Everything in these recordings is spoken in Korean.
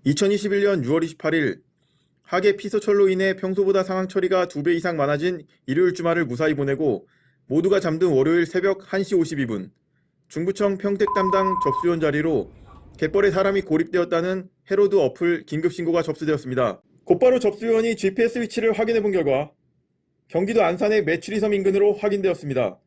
2021년 6월 28일 하계 피서철로 인해 평소보다 상황 처리가 2배 이상 많아진 일요일 주말을 무사히 보내고 모두가 잠든 월요일 새벽 1시 52분 중부청 평택 담당 접수위원 자리로 갯벌에 사람이 고립되었다는 헤로드 어플 긴급신고가 접수되었습니다. 곧바로 접수위원이 GPS 위치를 확인해 본 결과 경기도 안산의 메추리섬 인근으로 확인되었습니다.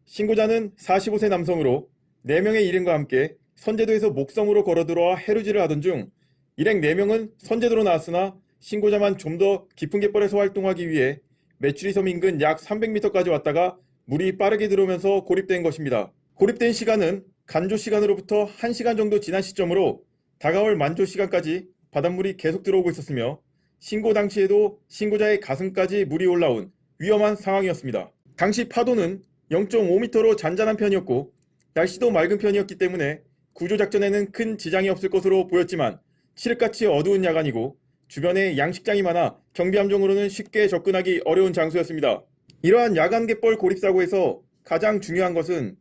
신고자는 45세 남성으로 4명의 일행과 함께 선제도에서 목섬으로 걸어들어와 해루질을 하던 중 일행 4명은 선제도로 나왔으나 신고자만 좀 더 깊은 갯벌에서 활동하기 위해 메추리섬 인근 약 300m까지 왔다가 물이 빠르게 들어오면서 고립된 것입니다. 고립된 시간은 간조 시간으로부터 1시간 정도 지난 시점으로 다가올 만조 시간까지 바닷물이 계속 들어오고 있었으며 신고 당시에도 신고자의 가슴까지 물이 올라온 위험한 상황이었습니다. 당시 파도는 0.5m로 잔잔한 편이었고 날씨도 맑은 편이었기 때문에 구조작전에는 큰 지장이 없을 것으로 보였지만 칠흑같이 어두운 야간이고 주변에 양식장이 많아 경비함정으로는 쉽게 접근하기 어려운 장소였습니다. 이러한 야간 갯벌 고립사고에서 가장 중요한 것은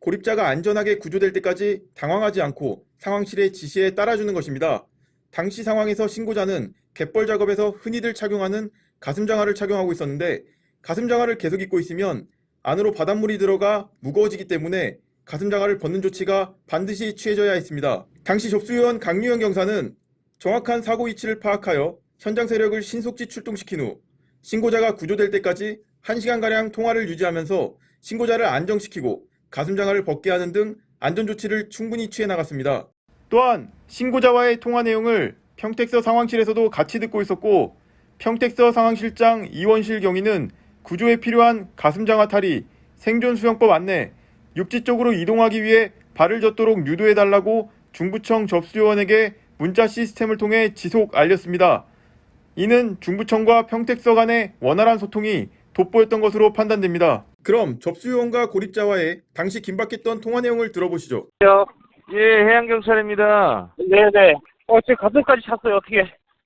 고립자가 안전하게 구조될 때까지 당황하지 않고 상황실의 지시에 따라주는 것입니다. 당시 상황에서 신고자는 갯벌 작업에서 흔히들 착용하는 가슴장화를 착용하고 있었는데 가슴장화를 계속 입고 있으면 안으로 바닷물이 들어가 무거워지기 때문에 가슴장화를 벗는 조치가 반드시 취해져야 했습니다. 당시 접수위원 강유영 경사는 정확한 사고 위치를 파악하여 현장 세력을 신속히 출동시킨 후 신고자가 구조될 때까지 1시간가량 통화를 유지하면서 신고자를 안정시키고 가슴장화를 벗게 하는 등 안전조치를 충분히 취해 나갔습니다. 또한 신고자와의 통화 내용을 평택서 상황실에서도 같이 듣고 있었고 평택서 상황실장 이원실 경위는 구조에 필요한 가슴장화 탈의, 생존수영법 안내, 육지 쪽으로 이동하기 위해 발을 젓도록 유도해달라고 중부청 접수요원에게 문자 시스템을 통해 지속 알렸습니다. 이는 중부청과 평택서 간의 원활한 소통이 돋보였던 것으로 판단됩니다. 그럼 접수요원과 고립자와의 당시 긴박했던 통화 내용을 들어보시죠. 예, 해양경찰입니다. 네네. 지금 가슴까지 찼어요. 어떻게?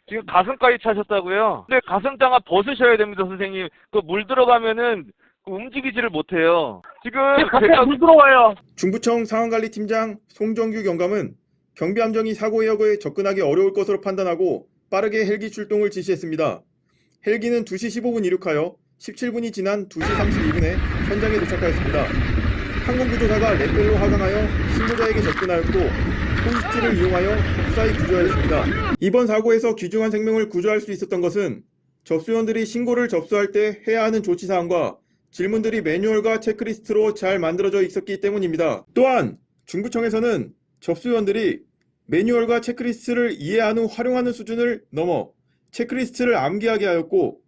지금 가슴까지 차셨다고요? 근데 가슴장화 벗으셔야 됩니다, 선생님. 그 물 들어가면은 움직이지를 못해요. 지금 갑자기 물 들어와요. 중부청 상황관리팀장 송정규 경감은 경비함정이 사고 여부에 접근하기 어려울 것으로 판단하고 빠르게 헬기 출동을 지시했습니다. 헬기는 2시 15분 이륙하여 17분이 지난 2시 32분에 현장에 도착하였습니다. 항공구조사가 랩벨로 하강하여 신고자에게 접근하였고 호이스트를 이용하여 무사히 구조하였습니다. 이번 사고에서 귀중한 생명을 구조할 수 있었던 것은 접수원들이 신고를 접수할 때 해야 하는 조치사항과 질문들이 매뉴얼과 체크리스트로 잘 만들어져 있었기 때문입니다. 또한 중부청에서는 접수위원들이 매뉴얼과 체크리스트를 이해한 후 활용하는 수준을 넘어 체크리스트를 암기하게 하였고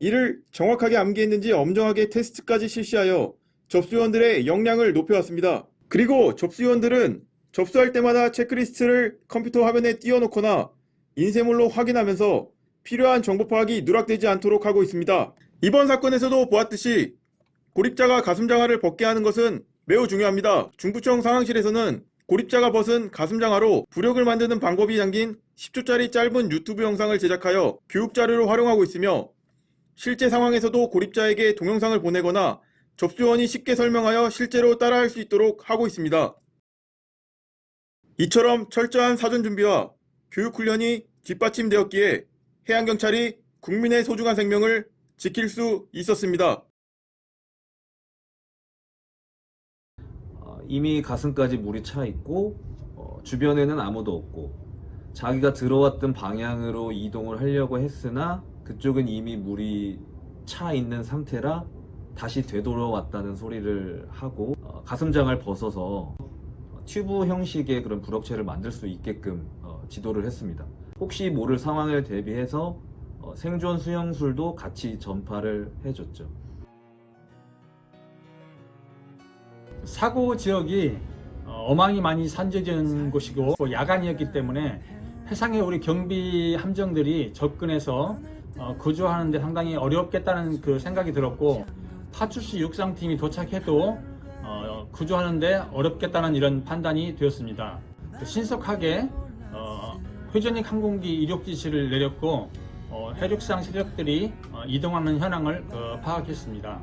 이를 정확하게 암기했는지 엄정하게 테스트까지 실시하여 접수위원들의 역량을 높여왔습니다. 그리고 접수위원들은 접수할 때마다 체크리스트를 컴퓨터 화면에 띄워놓거나 인쇄물로 확인하면서 필요한 정보 파악이 누락되지 않도록 하고 있습니다. 이번 사건에서도 보았듯이 고립자가 가슴장화를 벗게 하는 것은 매우 중요합니다. 중부청 상황실에서는 고립자가 벗은 가슴장화로 부력을 만드는 방법이 담긴 10초짜리 짧은 유튜브 영상을 제작하여 교육자료로 활용하고 있으며 실제 상황에서도 고립자에게 동영상을 보내거나 접수원이 쉽게 설명하여 실제로 따라할 수 있도록 하고 있습니다. 이처럼 철저한 사전 준비와 교육 훈련이 뒷받침되었기에 해양경찰이 국민의 소중한 생명을 지킬 수 있었습니다. 이미 가슴까지 물이 차 있고 주변에는 아무도 없고 자기가 들어왔던 방향으로 이동을 하려고 했으나 그쪽은 이미 물이 차 있는 상태라 다시 되돌아왔다는 소리를 하고 가슴장을 벗어서 튜브 형식의 그런 부럭체를 만들 수 있게끔 지도를 했습니다. 혹시 모를 상황을 대비해서 생존 수영술도 같이 전파를 해줬죠. 사고 지역이 어망이 많이 산재된 곳이고 야간이었기 때문에 해상에 우리 경비 함정들이 접근해서 구조하는 데 상당히 어렵겠다는 그 생각이 들었고 파출소 육상팀이 도착해도 구조하는 데 어렵겠다는 이런 판단이 되었습니다. 신속하게 회전익 항공기 이륙 지시를 내렸고 해륙상 세력들이 이동하는 현황을 파악했습니다.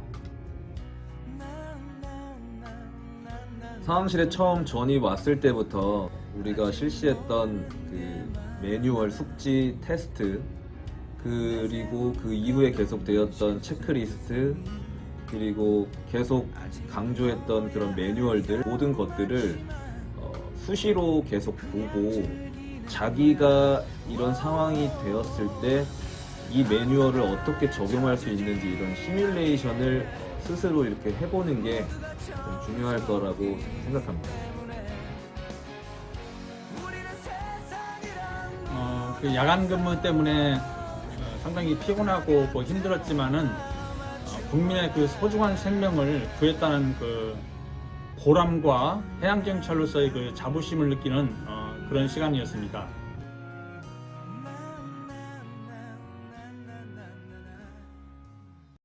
상황실에 처음 전이 왔을 때부터 우리가 실시했던 그 매뉴얼 숙지 테스트, 그리고 그 이후에 계속되었던 체크리스트, 그리고 계속 강조했던 그런 매뉴얼들, 모든 것들을 수시로 계속 보고 자기가 이런 상황이 되었을 때 이 매뉴얼을 어떻게 적용할 수 있는지 이런 시뮬레이션을 스스로 이렇게 해보는 게 좀 중요할 거라고 생각합니다. 그 야간 근무 때문에 상당히 피곤하고 뭐 힘들었지만은 국민의 그 소중한 생명을 구했다는 그 보람과 해양경찰로서의 그 자부심을 느끼는 그런 시간이었습니다.